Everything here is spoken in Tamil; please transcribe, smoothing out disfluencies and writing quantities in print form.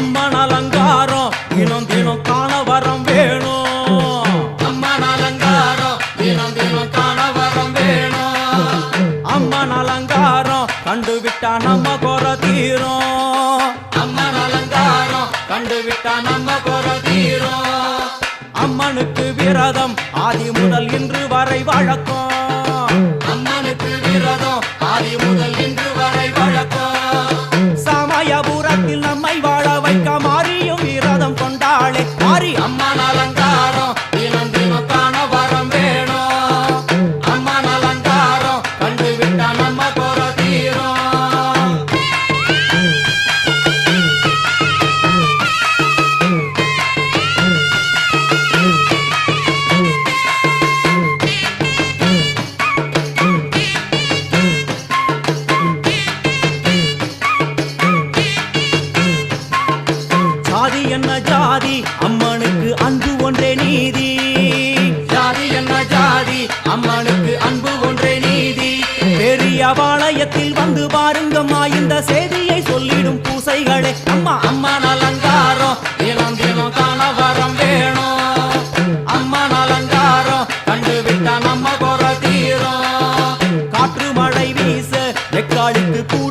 அம்மன் அலங்காரம் தினம் தினம் காண வரம் வேணும். அம்மன் அலங்காரம் தினம் தினம் காண வரம் வேணும். அம்மன் அலங்காரம் கண்டுவிட்டா நம்ம குறை தீரும். அம்மன் அலங்காரம் கண்டுவிட்டா நம்ம குறை தீரும். அம்மனுக்கு விரதம் ஆதி முதல் இன்று வரை வழக்கம். அம்மனுக்கு விரதம் ஆதி முதல் இன்று வரை வழக்கம். சமயபுரத்தில் நம்மை வாழ வைக்க மாறியும் விரதம் கொண்டாளே மாறி அம்மன் அலங்காரம் தினம் தினம் காண வரம் வேணும். அம்மன் அலங்காரம் கண்டுவிட்டா நம்ம குறை தீரும். ஜாதி என்ன ஜாதி அம்மனுக்கு அன்பு ஒன்றே நீதி. ஜாதி என்ன ஜாதி அம்மனுக்கு அன்பு ஒன்றே நீதி. பெரிய பாளையத்தில் வந்து பாருங்கம்மா இந்த செய்தியை சொல்லிடும் பூசைகளே. அம்மா அம்மன் அலங்காரம் தினம் தினம் காண வரம் வேணும். அம்மன் அலங்காரம் கண்டுவிட்டா நம்ம குறை தீரும். காற்று மழை வீச வெக்காளிக்கு கூட